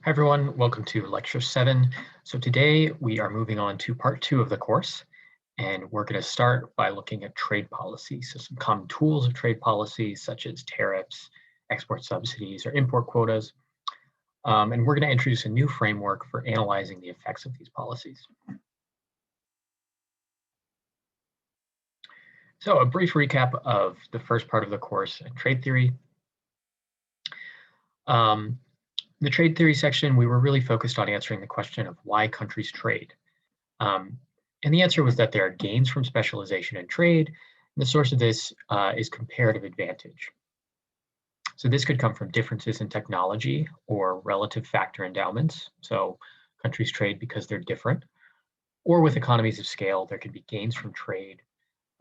Hi everyone, welcome to lecture 7. So today we are moving on to part 2 of the course, and we're going to start by looking at trade policy. So some common tools of trade policy such as tariffs, export subsidies, or import quotas. And we're going to introduce a new framework for analyzing the effects of these policies. So a brief recap of the first part of the course in trade theory. The trade theory section, we were really focused on answering the question of why countries trade. And the answer was that there are gains from specialization in trade. And the source of this is comparative advantage. So this could come from differences in technology or relative factor endowments. So countries trade because they're different. Or with economies of scale, there can be gains from trade,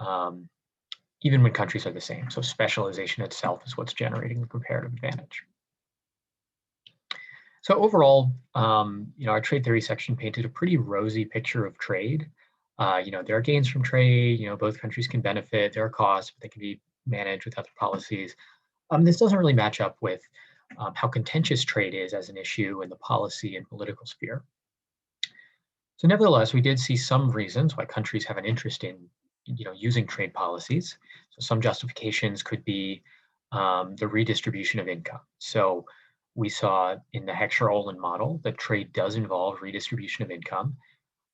even when countries are the same. So specialization itself is what's generating the comparative advantage. So overall, our trade theory section painted a pretty rosy picture of trade. There are gains from trade, both countries can benefit, there are costs, but they can be managed with other policies. This doesn't really match up with how contentious trade is as an issue in the policy and political sphere. So nevertheless, we did see some reasons why countries have an interest in using trade policies. So some justifications could be the redistribution of income. So we saw in the Heckscher-Ohlin model that trade does involve redistribution of income.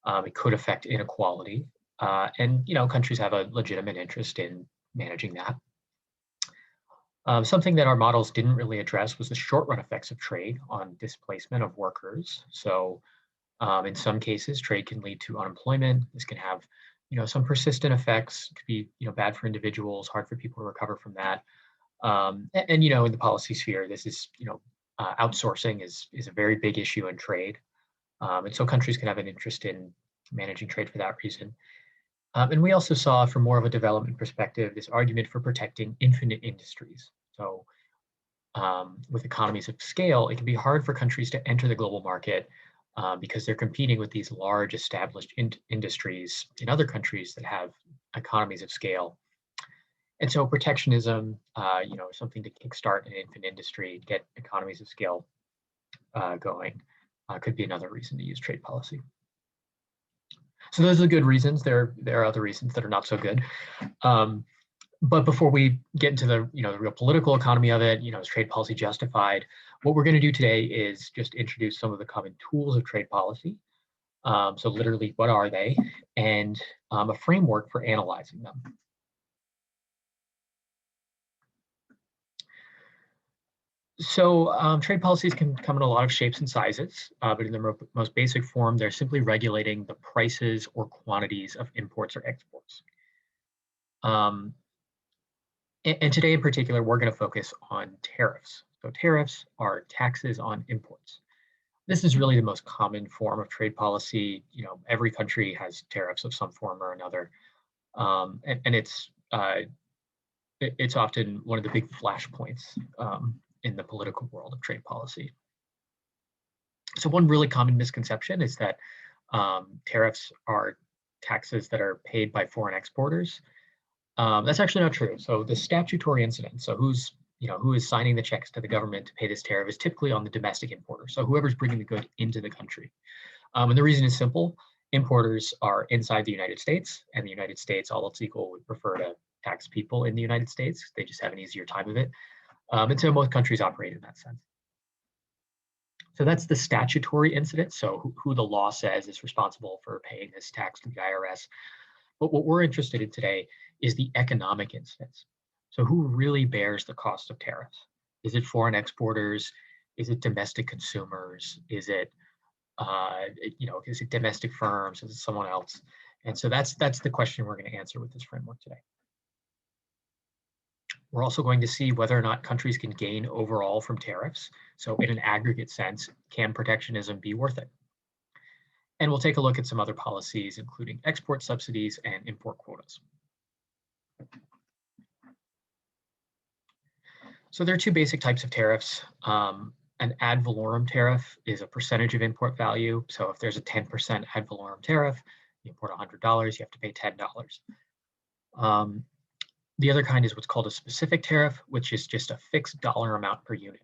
It could affect inequality, and countries have a legitimate interest in managing that. Something that our models didn't really address was the short-run effects of trade on displacement of workers. So in some cases, trade can lead to unemployment. This can have some persistent effects. It could be bad for individuals, hard for people to recover from that. And in the policy sphere, this is outsourcing is a very big issue in trade. And so countries can have an interest in managing trade for that reason. And we also saw, from more of a development perspective, this argument for protecting infinite industries. So with economies of scale, it can be hard for countries to enter the global market because they're competing with these large established industries in other countries that have economies of scale. And so protectionism, something to kickstart an infant industry, get economies of scale going, could be another reason to use trade policy. So those are the good reasons. There are other reasons that are not so good. But before we get into the the real political economy of it, is trade policy justified? What we're going to do today is just introduce some of the common tools of trade policy. So literally, what are they? And a framework for analyzing them. So trade policies can come in a lot of shapes and sizes, but in their most basic form, they're simply regulating the prices or quantities of imports or exports. And today in particular, we're going to focus on tariffs. So tariffs are taxes on imports. This is really the most common form of trade policy. Every country has tariffs of some form or another. And it's often one of the big flashpoints in the political world of trade policy. So one really common misconception is that tariffs are taxes that are paid by foreign exporters. That's actually not true. So the statutory incidence, so who is signing the checks to the government to pay this tariff, is typically on the domestic importer. So whoever's bringing the good into the country. And the reason is simple. Importers are inside the United States, and the United States, all else equal, would prefer to tax people in the United States. They just have an easier time of it. And so most countries operate in that sense. So that's the statutory incidence, so who the law says is responsible for paying this tax to the IRS. But what we're interested in today is the economic incidence. So who really bears the cost of tariffs? Is it foreign exporters? Is it domestic consumers? Is it domestic firms? Is it someone else? And so that's the question we're going to answer with this framework today. We're also going to see whether or not countries can gain overall from tariffs. So in an aggregate sense, can protectionism be worth it? And we'll take a look at some other policies, including export subsidies and import quotas. So there are two basic types of tariffs. An ad valorem tariff is a percentage of import value. So if there's a 10% ad valorem tariff, you import $100, you have to pay $10. The other kind is what's called a specific tariff, which is just a fixed dollar amount per unit.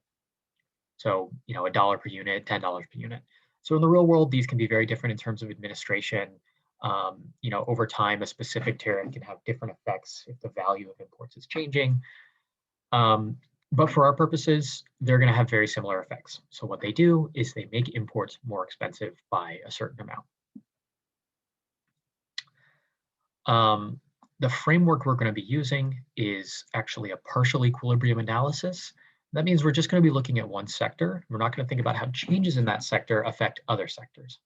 So, a dollar per unit, $10 per unit. So in the real world, these can be very different in terms of administration. Over time, a specific tariff can have different effects if the value of imports is changing. Um, but for our purposes, they're going to have very similar effects. So what they do is they make imports more expensive by a certain amount. The framework we're going to be using is actually a partial equilibrium analysis. That means we're just going to be looking at one sector. We're not going to think about how changes in that sector affect other sectors.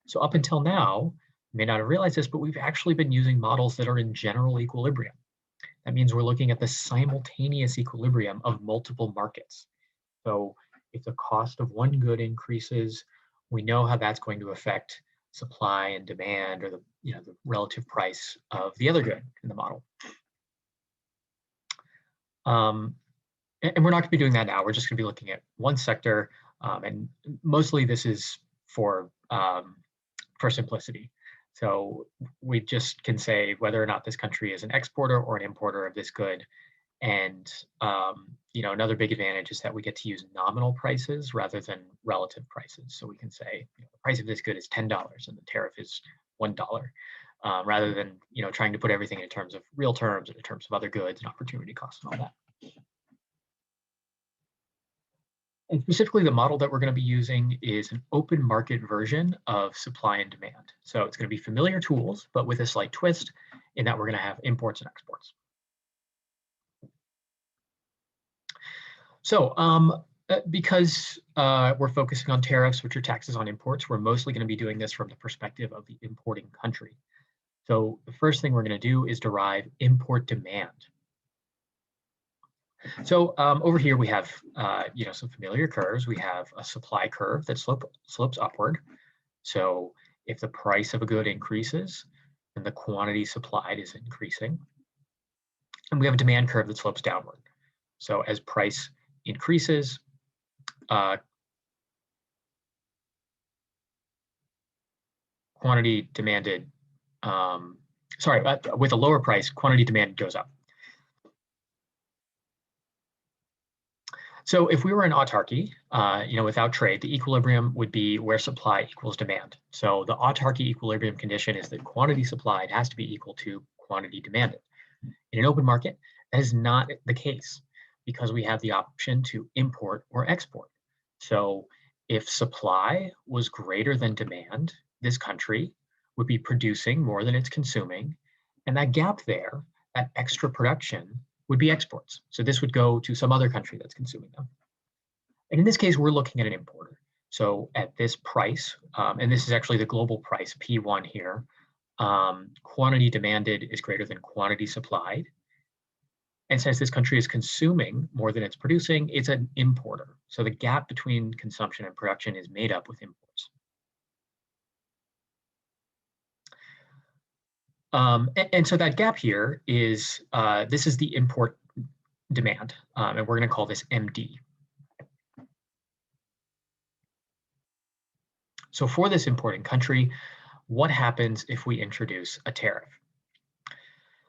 So up until now, you may not have realized this, but we've actually been using models that are in general equilibrium. That means we're looking at the simultaneous equilibrium of multiple markets. So if the cost of one good increases, we know how that's going to affect supply and demand, or the relative price of the other good in the model. And we're not going to be doing that now. We're just going to be looking at one sector, and mostly this is for simplicity. So we just can say whether or not this country is an exporter or an importer of this good. And another big advantage is that we get to use nominal prices rather than relative prices. So we can say the price of this good is $10 and the tariff is $1, rather than trying to put everything in terms of real terms and in terms of other goods and opportunity costs and all that. And specifically, the model that we're going to be using is an open market version of supply and demand. So it's going to be familiar tools, but with a slight twist in that we're going to have imports and exports. So because we're focusing on tariffs, which are taxes on imports, we're mostly going to be doing this from the perspective of the importing country. So the first thing we're going to do is derive import demand. So over here we have some familiar curves. We have a supply curve that slopes upward. So if the price of a good increases, then the quantity supplied is increasing. And we have a demand curve that slopes downward. So as price increases, quantity demanded, with a lower price, quantity demand goes up. So if we were in autarky, without trade, the equilibrium would be where supply equals demand. So the autarky equilibrium condition is that quantity supplied has to be equal to quantity demanded. In an open market, that is not the case because we have the option to import or export. So if supply was greater than demand, this country would be producing more than it's consuming. And that gap there, that extra production, would be exports. So this would go to some other country that's consuming them. And in this case, we're looking at an importer. So at this price, and this is actually the global price, P1 here, quantity demanded is greater than quantity supplied. And since this country is consuming more than it's producing, it's an importer. So the gap between consumption and production is made up with imports. And so that gap here is, this is the import demand, and we're going to call this MD. So for this importing country, what happens if we introduce a tariff?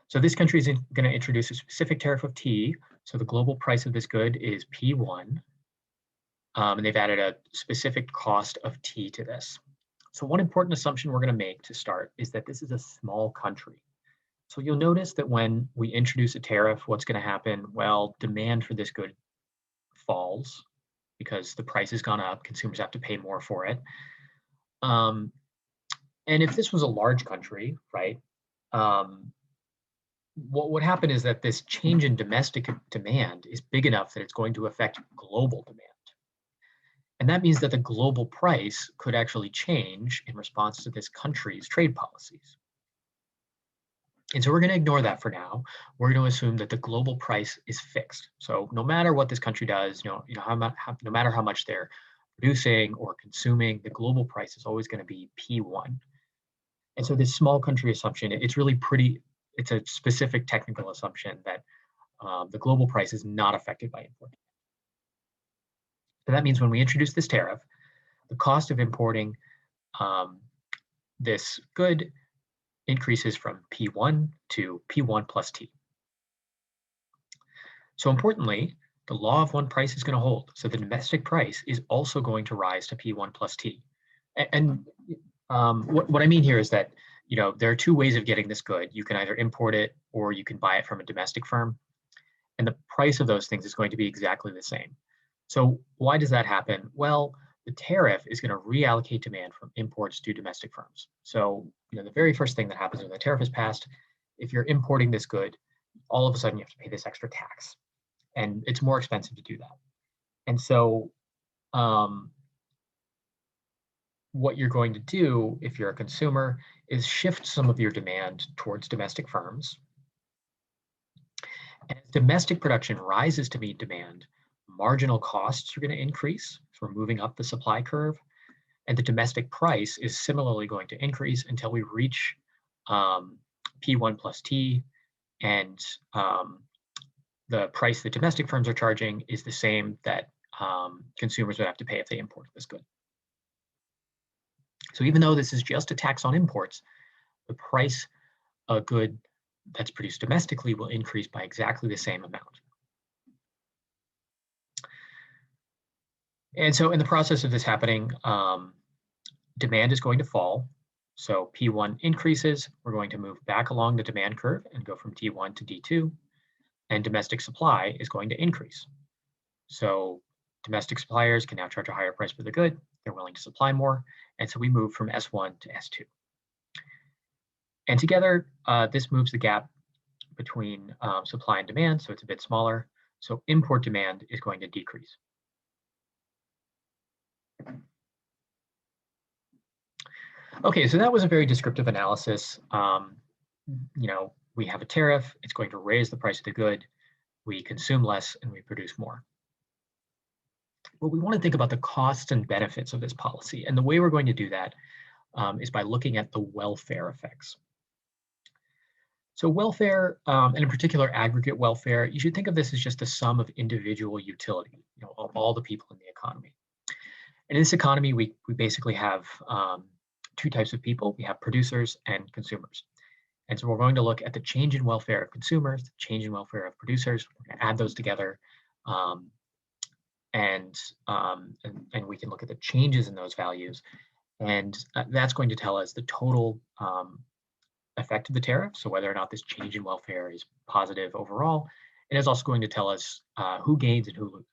So this country is going to introduce a specific tariff of T. So the global price of this good is P1, and they've added a specific cost of T to this. So one important assumption we're going to make to start is that this is a small country. So you'll notice that when we introduce a tariff, what's going to happen? Well, demand for this good falls because the price has gone up. Consumers have to pay more for it. And if this was a large country, right, what would happen is that this change in domestic demand is big enough that it's going to affect global demand. And that means that the global price could actually change in response to this country's trade policies. And so we're going to ignore that for now. We're going to assume that the global price is fixed. So no matter what this country does, no matter how much they're producing or consuming, the global price is always going to be P1. And so this small country assumption, it's a specific technical assumption that the global price is not affected by import. So that means when we introduce this tariff, the cost of importing this good increases from P1 to P1 plus T. So importantly, the law of one price is going to hold. So the domestic price is also going to rise to P1 plus T. And what I mean here is that, there are two ways of getting this good. You can either import it or you can buy it from a domestic firm. And the price of those things is going to be exactly the same. So why does that happen? Well, the tariff is going to reallocate demand from imports to domestic firms. So, the very first thing that happens when the tariff is passed, if you're importing this good, all of a sudden you have to pay this extra tax. And it's more expensive to do that. And so what you're going to do if you're a consumer is shift some of your demand towards domestic firms. And as domestic production rises to meet demand, marginal costs are going to increase. So we're moving up the supply curve. And the domestic price is similarly going to increase until we reach P1 plus T. And the price that domestic firms are charging is the same that consumers would have to pay if they imported this good. So even though this is just a tax on imports, the price of a good that's produced domestically will increase by exactly the same amount. And so in the process of this happening, demand is going to fall. So P1 increases, we're going to move back along the demand curve and go from T1 to D2, and domestic supply is going to increase. So domestic suppliers can now charge a higher price for the good, they're willing to supply more, and so we move from S1 to S2. And together, this moves the gap between supply and demand, so it's a bit smaller. So import demand is going to decrease. Okay, so that was a very descriptive analysis. We have a tariff, it's going to raise the price of the good, we consume less, and we produce more. But we want to think about the costs and benefits of this policy. And the way we're going to do that is by looking at the welfare effects. So welfare, and in particular aggregate welfare, you should think of this as just the sum of individual utility, of all the people in the economy. And in this economy, we basically have two types of people. We have producers and consumers. And so we're going to look at the change in welfare of consumers, the change in welfare of producers. We're going to add those together. And we can look at the changes in those values. And that's going to tell us the total effect of the tariff, so whether or not this change in welfare is positive overall. It is also going to tell us who gains and who loses.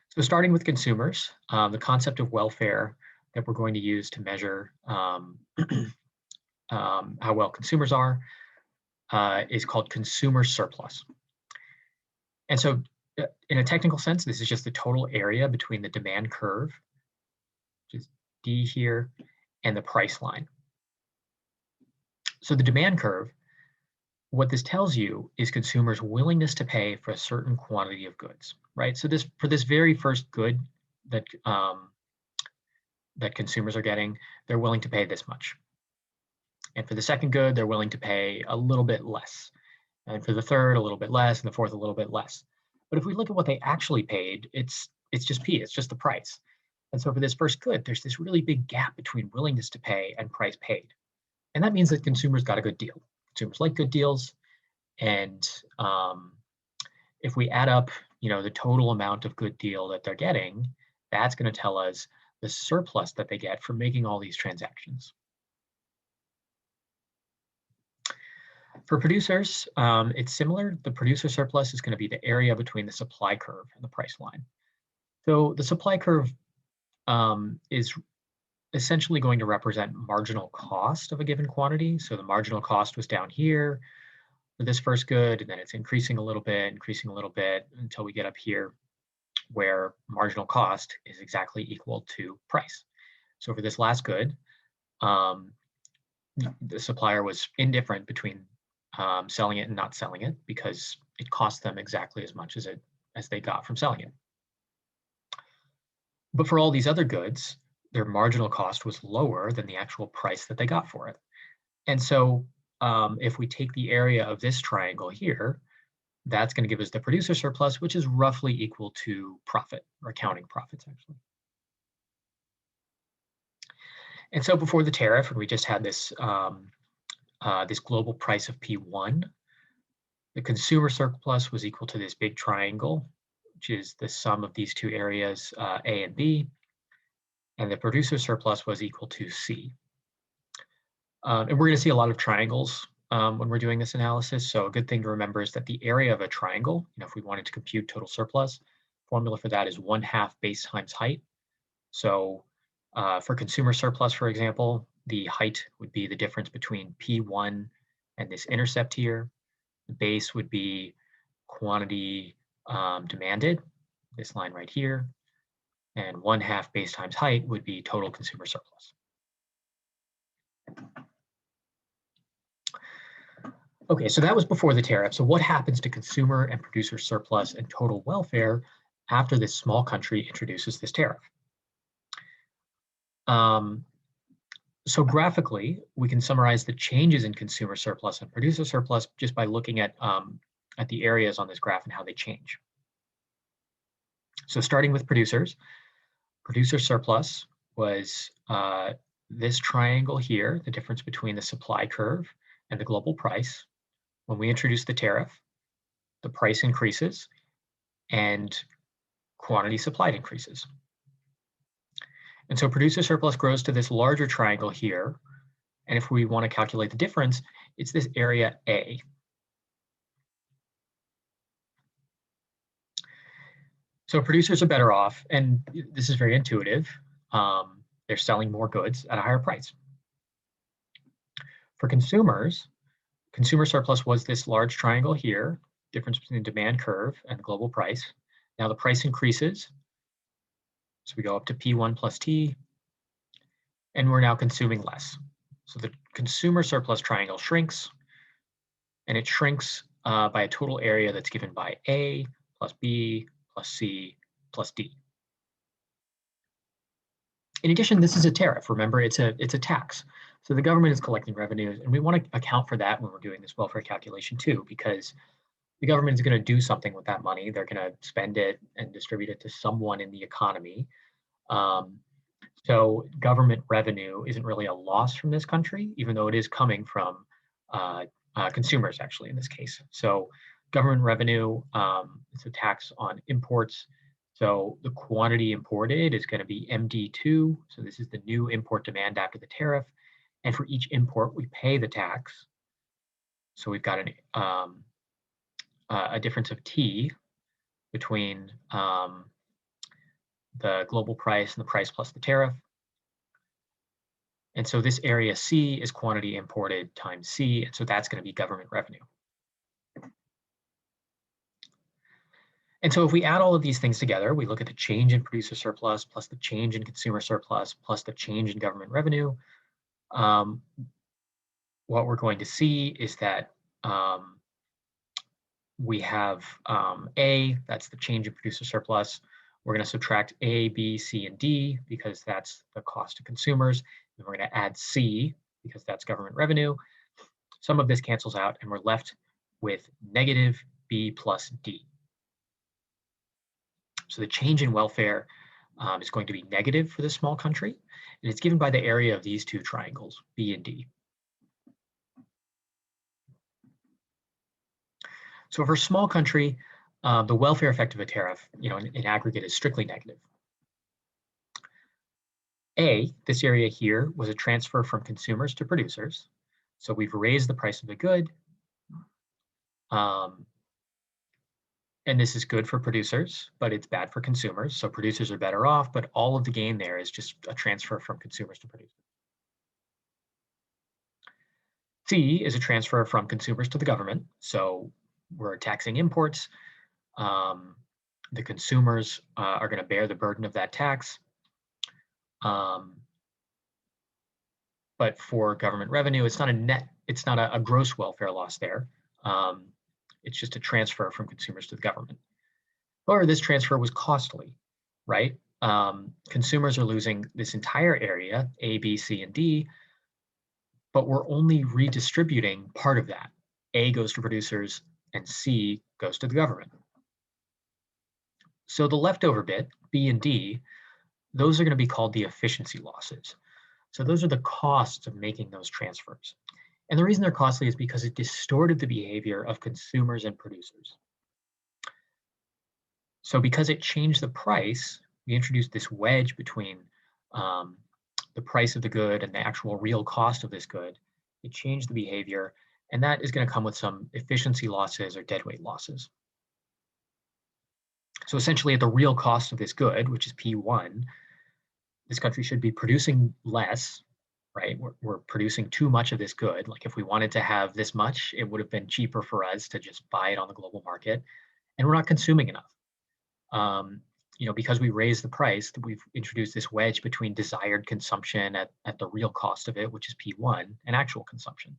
So starting with consumers, the concept of welfare that we're going to use to measure how well consumers are is called consumer surplus. And so in a technical sense, this is just the total area between the demand curve, which is D here, and the price line. So the demand curve, what this tells you is consumers' willingness to pay for a certain quantity of goods, right? So for this very first good that that consumers are getting, they're willing to pay this much. And for the second good, they're willing to pay a little bit less. And for the third, a little bit less, and the fourth, a little bit less. But if we look at what they actually paid, it's just P, it's just the price. And so for this first good, there's this really big gap between willingness to pay and price paid. And that means that consumers got a good deal. Consumers like good deals. And if we add up, the total amount of good deal that they're getting, that's going to tell us the surplus that they get from making all these transactions. For producers, it's similar. The producer surplus is going to be the area between the supply curve and the price line. So the supply curve is essentially going to represent marginal cost of a given quantity. So the marginal cost was down here for this first good, and then it's increasing a little bit until we get up here where marginal cost is exactly equal to price. So for this last good, the supplier was indifferent between selling it and not selling it because it cost them exactly as much as they got from selling it. But for all these other goods, their marginal cost was lower than the actual price that they got for it. And so if we take the area of this triangle here, that's going to give us the producer surplus, which is roughly equal to profit, or accounting profits, actually. And so before the tariff, and we just had this this global price of P1, The consumer surplus was equal to this big triangle, which is the sum of these two areas, A and B, and the producer surplus was equal to C. And we're going to see a lot of triangles when we're doing this analysis. So a good thing to remember is that the area of a triangle, if we wanted to compute total surplus, formula for that is 1/2 base times height. So for consumer surplus, for example, the height would be the difference between P1 and this intercept here. The base would be quantity demanded, this line right here, and 1/2 base times height would be total consumer surplus. Okay, so that was before the tariff. So what happens to consumer and producer surplus and total welfare after this small country introduces this tariff? So graphically, we can summarize the changes in consumer surplus and producer surplus just by looking at the areas on this graph and how they change. So starting with producers, producer surplus was this triangle here, the difference between the supply curve and the global price. When we introduce the tariff, the price increases and quantity supplied increases. And so producer surplus grows to this larger triangle here. And if we want to calculate the difference, it's this area A. So producers are better off, and this is very intuitive. They're selling more goods at a higher price. For consumers, consumer surplus was this large triangle here, difference between the demand curve and the global price. Now the price increases. So we go up to P1 plus T, and we're now consuming less. So the consumer surplus triangle shrinks, and it shrinks by a total area that's given by A plus B plus C plus D. In addition, this is a tariff. Remember, it's a tax. So the government is collecting revenues, and we want to account for that when we're doing this welfare calculation too, because the government is going to do something with that money. They're going to spend it and distribute it to someone in the economy. So government revenue isn't really a loss from this country, even though it is coming from consumers, actually, in this case. So government revenue, it's a tax on imports. So the quantity imported is going to be MD2. So this is the new import demand after the tariff. And for each import, we pay the tax. So we've got a difference of T between the global price and the price plus the tariff. And so this area C is quantity imported times C, and so that's going to be government revenue. And so if we add all of these things together, we look at the change in producer surplus plus the change in consumer surplus plus the change in government revenue. What we're going to see is that we have A, that's the change in producer surplus. We're going to subtract A, B, C, and D because that's the cost to consumers. And we're going to add C because that's government revenue. Some of this cancels out, and we're left with negative B plus D. So the change in welfare is going to be negative for this small country, and it's given by the area of these two triangles, B and D. So for a small country, the welfare effect of a tariff, in aggregate is strictly negative. A, this area here, was a transfer from consumers to producers. So we've raised the price of the good. And this is good for producers, but it's bad for consumers. So producers are better off, but all of the gain there is just a transfer from consumers to producers. C is a transfer from consumers to the government. So we're taxing imports. The consumers are going to bear the burden of that tax. But for government revenue, it's not a gross welfare loss there. It's just a transfer from consumers to the government. However, this transfer was costly, right? Consumers are losing this entire area, A, B, C, and D, but we're only redistributing part of that. A goes to producers and C goes to the government. So the leftover bit, B and D, those are going to be called the efficiency losses. So those are the costs of making those transfers. And the reason they're costly is because it distorted the behavior of consumers and producers. So because it changed the price, we introduced this wedge between um, the price of the good and the actual real cost of this good. It changed the behavior, and that is going to come with some efficiency losses or deadweight losses. So essentially, at the real cost of this good, which is P1, this country should be producing less, right? We're producing too much of this good. Like if we wanted to have this much, it would have been cheaper for us to just buy it on the global market, and we're not consuming enough. Um, because we raised the price, we've introduced this wedge between desired consumption at the real cost of it, which is P1, and actual consumption.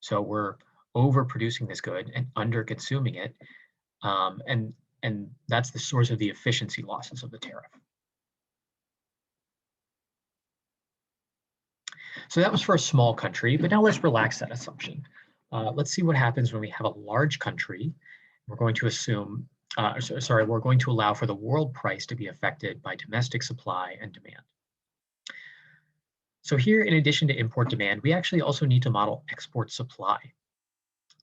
So we're overproducing this good and under consuming it, and that's the source of the efficiency losses of the tariff. So that was for a small country, but now let's relax that assumption. Let's see what happens when we have a large country. We're going to assume, we're going to allow for the world price to be affected by domestic supply and demand. So here, in addition to import demand, we actually also need to model export supply.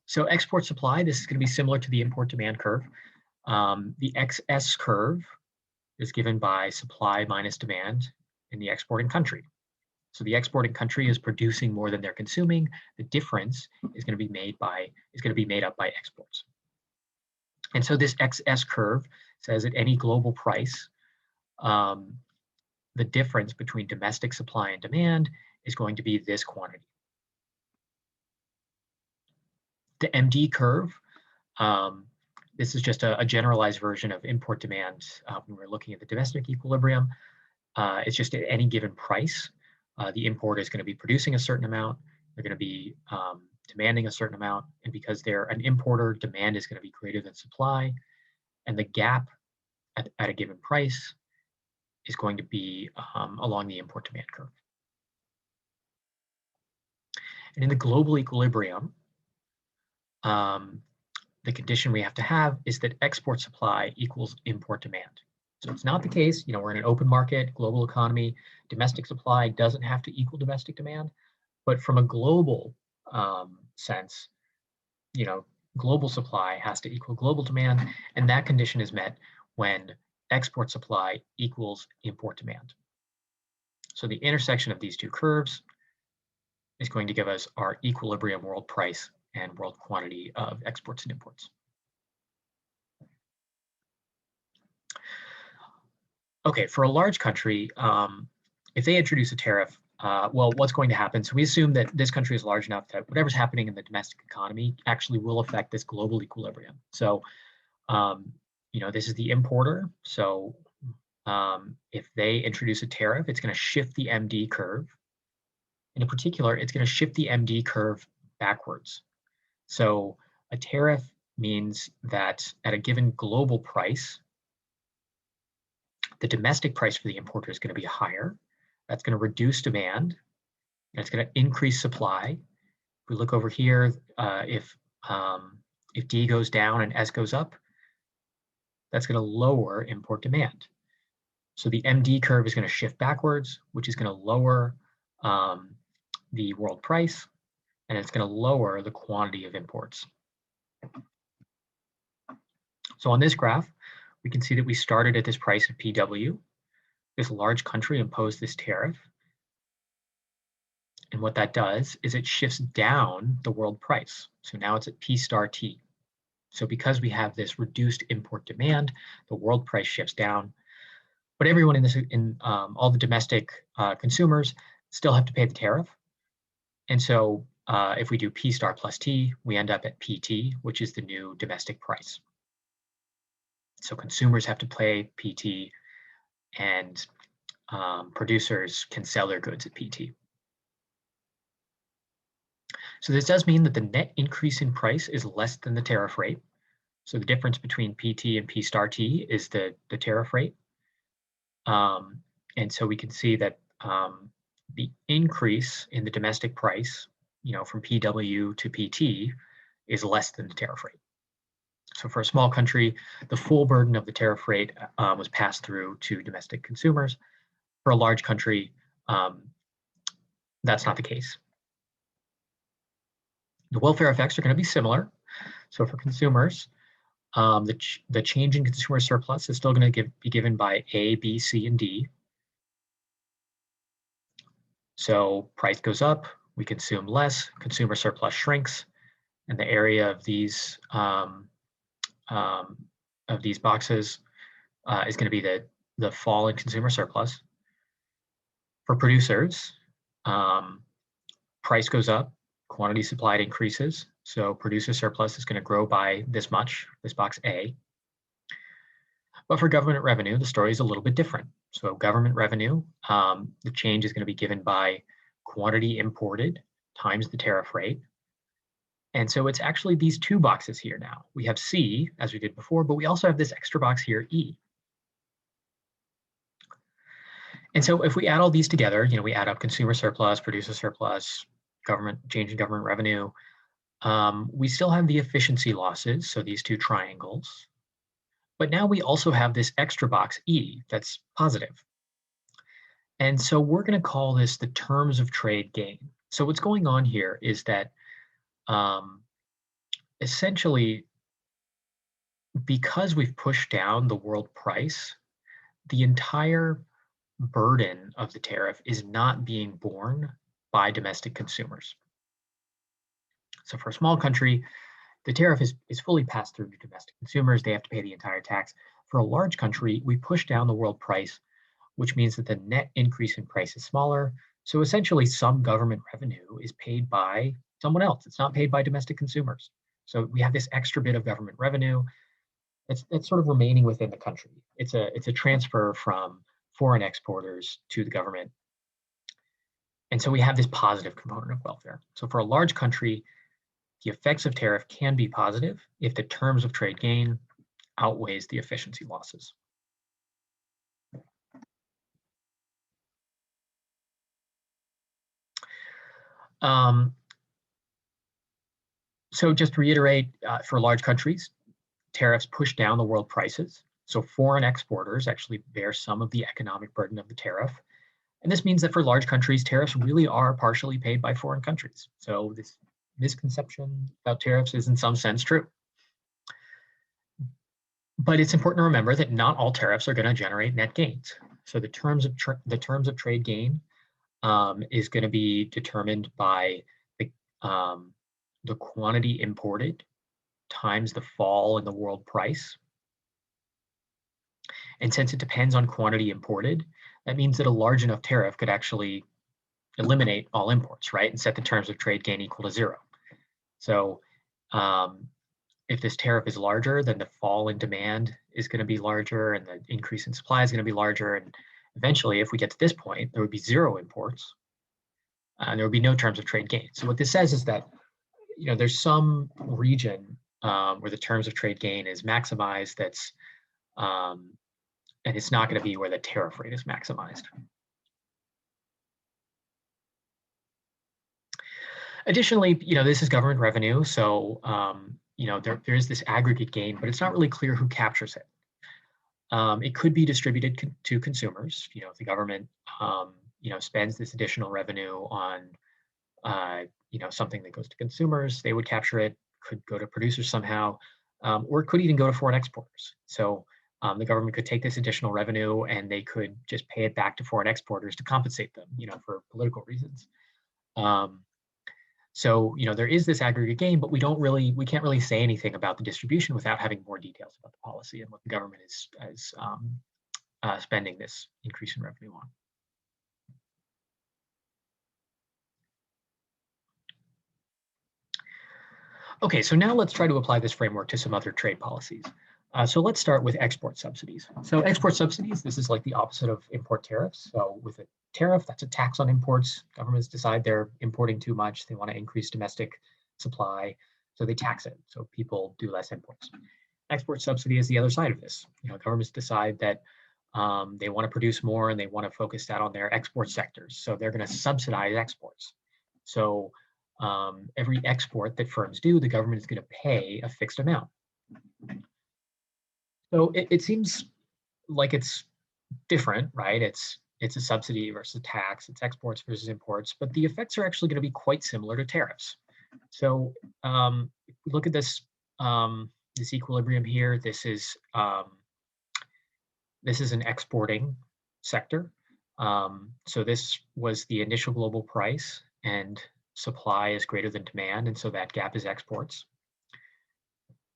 So export supply, this is going to be similar to the import demand curve. The XS curve is given by supply minus demand in the exporting country. So the exporting country is producing more than they're consuming. The difference is going to be made up by exports. And so this XS curve says at any global price, the difference between domestic supply and demand is going to be this quantity. The MD curve, this is just a generalized version of import demand when we're looking at the domestic equilibrium. It's just at any given price, the importer is going to be producing a certain amount, they're going to be demanding a certain amount, and because they're an importer, demand is going to be greater than supply, and the gap at a given price is going to be along the import demand curve. And in the global equilibrium, the condition we have to have is that export supply equals import demand. So it's not the case, we're in an open market, global economy, domestic supply doesn't have to equal domestic demand, but from a global sense, global supply has to equal global demand, and that condition is met when export supply equals import demand. So the intersection of these two curves is going to give us our equilibrium world price and world quantity of exports and imports. Okay, for a large country, if they introduce a tariff, well, what's going to happen? So we assume that this country is large enough that whatever's happening in the domestic economy actually will affect this global equilibrium. So, this is the importer. So if they introduce a tariff, it's going to shift the MD curve. And in particular, it's going to shift the MD curve backwards. So a tariff means that at a given global price, the domestic price for the importer is going to be higher. That's going to reduce demand, and it's going to increase supply. If we look over here, if D goes down and S goes up, that's going to lower import demand. So the MD curve is going to shift backwards, which is going to lower the world price, and it's going to lower the quantity of imports. So on this graph, we can see that we started at this price of PW. This large country imposed this tariff. And what that does is it shifts down the world price. So now it's at P star T. So because we have this reduced import demand, the world price shifts down. But everyone in all the domestic consumers still have to pay the tariff. And so if we do P star plus T, we end up at PT, which is the new domestic price. So consumers have to pay PT, and producers can sell their goods at PT. So this does mean that the net increase in price is less than the tariff rate. So the difference between PT and P star T is the tariff rate. And so we can see that the increase in the domestic price, from PW to PT is less than the tariff rate. So for a small country, the full burden of the tariff rate was passed through to domestic consumers. For a large country, that's not the case. The welfare effects are going to be similar. So for consumers, the change in consumer surplus is still going to be given by A, B, C, and D. So price goes up, we consume less, consumer surplus shrinks, and the area um, of these boxes is going to be the fall in consumer surplus. For producers, um, price goes up, quantity supplied increases, so producer surplus is going to grow by this much, this box A. But for government revenue, the story is a little bit different. So government revenue, the change is going to be given by quantity imported times the tariff rate. And so it's actually these two boxes here now. We have C, as we did before, but we also have this extra box here, E. And so if we add all these together, we add up consumer surplus, producer surplus, change in government revenue, we still have the efficiency losses, so these two triangles. But now we also have this extra box E that's positive. And so we're going to call this the terms of trade gain. So what's going on here is that essentially, because we've pushed down the world price, the entire burden of the tariff is not being borne by domestic consumers. So for a small country, the tariff is fully passed through to domestic consumers. They have to pay the entire tax. For a large country, we push down the world price, which means that the net increase in price is smaller. So essentially, some government revenue is paid by someone else. It's not paid by domestic consumers. So we have this extra bit of government revenue that's sort of remaining within the country. It's a transfer from foreign exporters to the government. And so we have this positive component of welfare. So for a large country, the effects of tariff can be positive if the terms of trade gain outweighs the efficiency losses. So just to reiterate, for large countries, tariffs push down the world prices. So foreign exporters actually bear some of the economic burden of the tariff. And this means that for large countries, tariffs really are partially paid by foreign countries. So this misconception about tariffs is in some sense true. But it's important to remember that not all tariffs are going to generate net gains. So the terms of trade gain is going to be determined by the quantity imported times the fall in the world price. And since it depends on quantity imported, that means that a large enough tariff could actually eliminate all imports, right? And set the terms of trade gain equal to zero. So if this tariff is larger, then the fall in demand is going to be larger and the increase in supply is going to be larger. And eventually, if we get to this point, there would be zero imports and there would be no terms of trade gain. So what this says is that there's some region where the terms of trade gain is maximized and it's not going to be where the tariff rate is maximized. Additionally, this is government revenue, so there is this aggregate gain, but it's not really clear who captures it. It could be distributed to consumers. If the government spends this additional revenue on something that goes to consumers, they would capture it. Could go to producers somehow, or it could even go to foreign exporters. So the government could take this additional revenue and they could just pay it back to foreign exporters to compensate them, for political reasons. So there is this aggregate gain, but we can't really say anything about the distribution without having more details about the policy and what the government is spending this increase in revenue on. Okay, so now let's try to apply this framework to some other trade policies. So let's start with export subsidies. So export subsidies, this is like the opposite of import tariffs. So with a tariff, that's a tax on imports. Governments decide they're importing too much. They want to increase domestic supply, so they tax it. So people do less imports. Export subsidy is the other side of this. Governments decide that they want to produce more and they want to focus that on their export sectors. So they're going to subsidize exports. So every export that firms do, the government is going to pay a fixed amount. So it seems like it's different, right? It's a subsidy versus a tax. It's exports versus imports, but the effects are actually going to be quite similar to tariffs. So look at this equilibrium here. This is an exporting sector. So this was the initial global price, and supply is greater than demand, and so that gap is exports.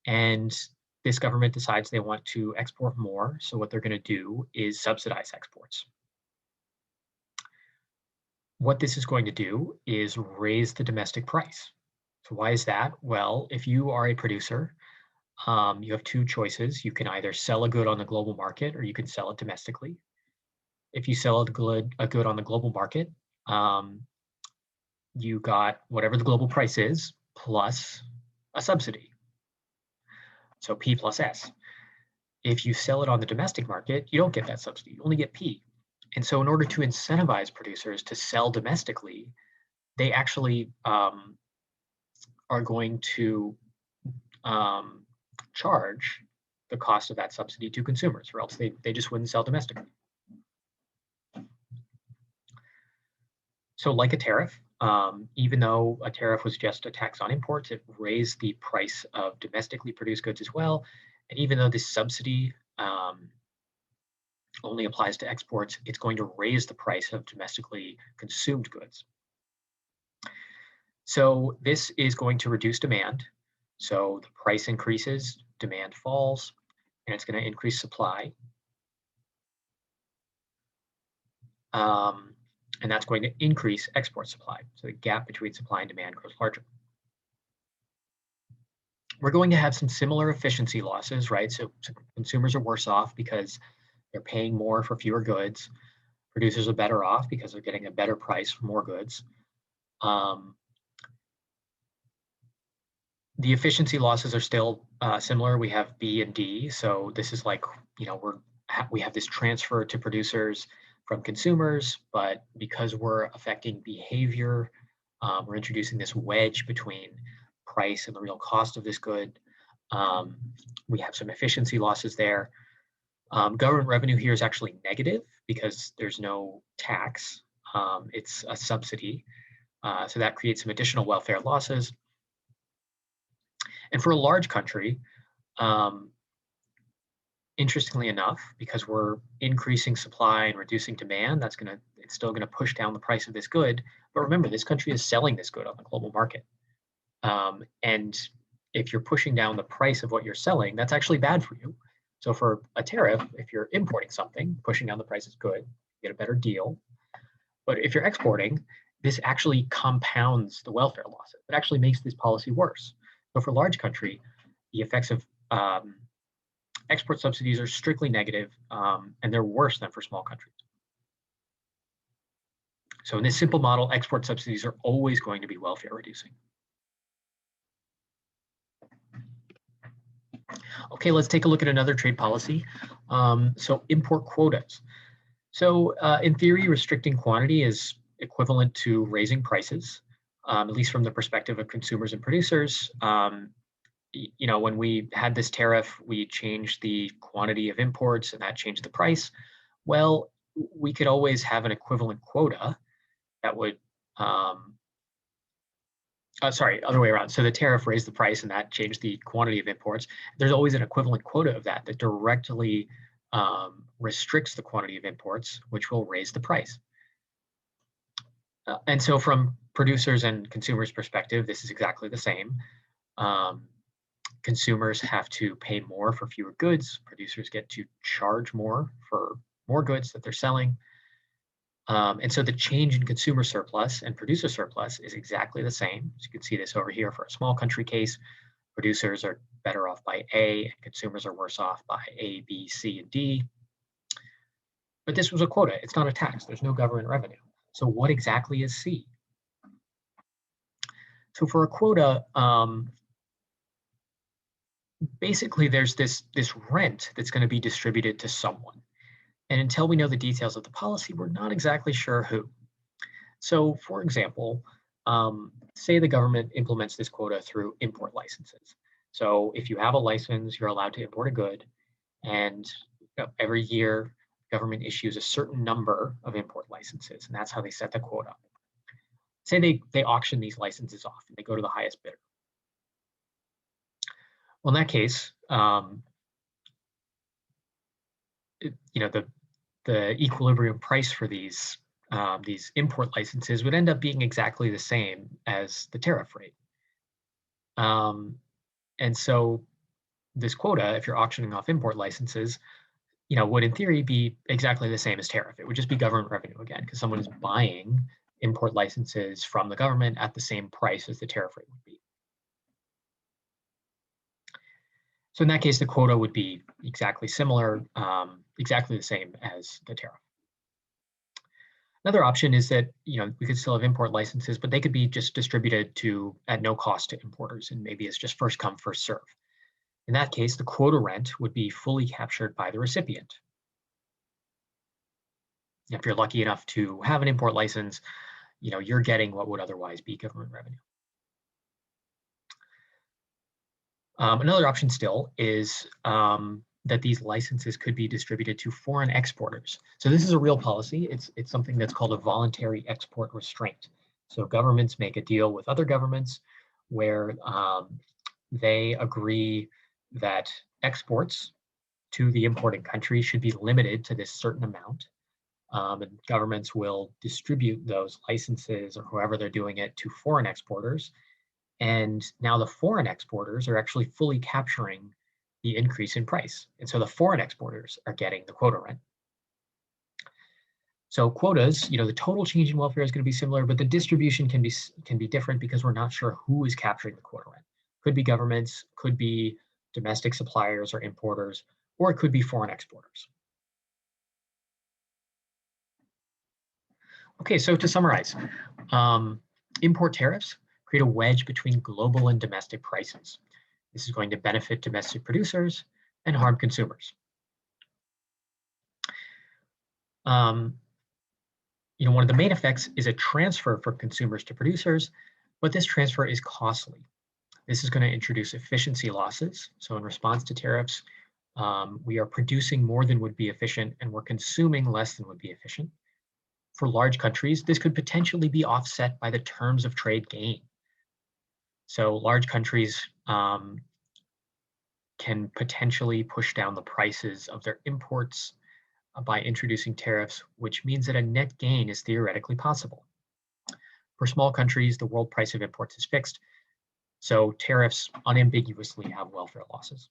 And this government decides they want to export more. So what they're going to do is subsidize exports. What this is going to do is raise the domestic price. So why is that? Well, if you are a producer, you have two choices. You can either sell a good on the global market or you can sell it domestically. If you sell a good on the global market, um, you got whatever the global price is plus a subsidy. So P plus S. If you sell it on the domestic market, you don't get that subsidy. You only get P. And so in order to incentivize producers to sell domestically, they actually are going to um, charge the cost of that subsidy to consumers, or else they just wouldn't sell domestically. So like a tariff, even though a tariff was just a tax on imports, it raised the price of domestically produced goods as well. And even though this subsidy only applies to exports, it's going to raise the price of domestically consumed goods. So this is going to reduce demand. So the price increases, demand falls, and it's going to increase supply. And that's going to increase export supply. So the gap between supply and demand grows larger. We're going to have some similar efficiency losses, right? So consumers are worse off because they're paying more for fewer goods. Producers are better off because they're getting a better price for more goods. The efficiency losses are still similar. We have B and D. So this is like, we have this transfer to producers from consumers, but because we're affecting behavior, we're introducing this wedge between price and the real cost of this good. We have some efficiency losses there. Government revenue here is actually negative because there's no tax. It's a subsidy. So that creates some additional welfare losses. And for a large country, interestingly enough, because we're increasing supply and reducing demand, it's still gonna push down the price of this good. But remember, this country is selling this good on the global market. And if you're pushing down the price of what you're selling, that's actually bad for you. So for a tariff, if you're importing something, pushing down the price is good, you get a better deal. But if you're exporting, this actually compounds the welfare losses. It actually makes this policy worse. So for a large country, the effects of export subsidies are strictly negative, and they're worse than for small countries. So in this simple model, export subsidies are always going to be welfare reducing. Okay, let's take a look at another trade policy. So import quotas. So in theory, restricting quantity is equivalent to raising prices, at least from the perspective of consumers and producers. When we had this tariff, we changed the quantity of imports and that changed the price. Well, we could always have an equivalent quota that would, other way around. So the tariff raised the price and that changed the quantity of imports. There's always an equivalent quota of that directly restricts the quantity of imports, which will raise the price. And so from producers and consumers' perspective, this is exactly the same. Consumers have to pay more for fewer goods. Producers get to charge more for more goods that they're selling. And so the change in consumer surplus and producer surplus is exactly the same. So you can see this over here for a small country case. Producers are better off by A, and consumers are worse off by A, B, C, and D. But this was a quota. It's not a tax. There's no government revenue. So what exactly is C? So for a quota, basically there's this rent that's going to be distributed to someone. And until we know the details of the policy, we're not exactly sure who. So for example, say the government implements this quota through import licenses. So if you have a license, you're allowed to import a good, and every year government issues a certain number of import licenses, and that's how they set the quota. Say they auction these licenses off and they go to the highest bidder. Well, in that case, the equilibrium price for these import licenses would end up being exactly the same as the tariff rate. Um, and so this quota, if you're auctioning off import licenses, would in theory be exactly the same as tariff. It would just be government revenue again, because someone is buying import licenses from the government at the same price as the tariff rate would be. So in that case, the quota would be exactly similar, exactly the same as the tariff. Another option is that we could still have import licenses, but they could be just distributed at no cost to importers, and maybe it's just first come, first serve. In that case, the quota rent would be fully captured by the recipient. If you're lucky enough to have an import license, you're getting what would otherwise be government revenue. Another option still is that these licenses could be distributed to foreign exporters. So this is a real policy. It's something that's called a voluntary export restraint. So governments make a deal with other governments where they agree that exports to the importing country should be limited to this certain amount. And governments will distribute those licenses or however they're doing it to foreign exporters. And now the foreign exporters are actually fully capturing the increase in price. And so the foreign exporters are getting the quota rent. So quotas, the total change in welfare is going to be similar, but the distribution can be different because we're not sure who is capturing the quota rent. Could be governments, could be domestic suppliers or importers, or it could be foreign exporters. Okay, so to summarize, import tariffs create a wedge between global and domestic prices. This is going to benefit domestic producers and harm consumers. One of the main effects is a transfer from consumers to producers, but this transfer is costly. This is going to introduce efficiency losses. So in response to tariffs, we are producing more than would be efficient, and we're consuming less than would be efficient. For large countries, this could potentially be offset by the terms of trade gain. So large countries can potentially push down the prices of their imports by introducing tariffs, which means that a net gain is theoretically possible. For small countries, the world price of imports is fixed, so tariffs unambiguously have welfare losses.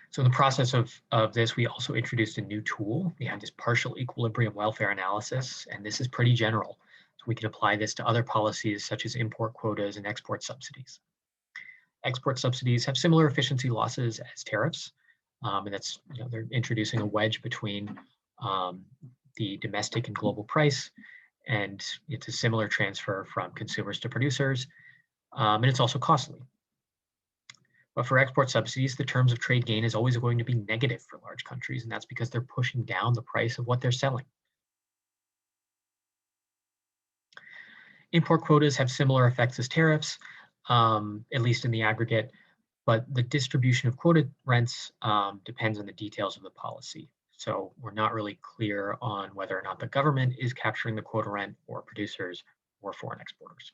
So in the process of this, we also introduced a new tool. We have this partial equilibrium welfare analysis, and this is pretty general. So we can apply this to other policies such as import quotas and export subsidies. Export subsidies have similar efficiency losses as tariffs, and that's they're introducing a wedge between the domestic and global price, and it's a similar transfer from consumers to producers, and it's also costly. But for export subsidies, the terms of trade gain is always going to be negative for large countries, and that's because they're pushing down the price of what they're selling. Import quotas have similar effects as tariffs, at least in the aggregate, but the distribution of quota rents depends on the details of the policy. So we're not really clear on whether or not the government is capturing the quota rent or producers or foreign exporters.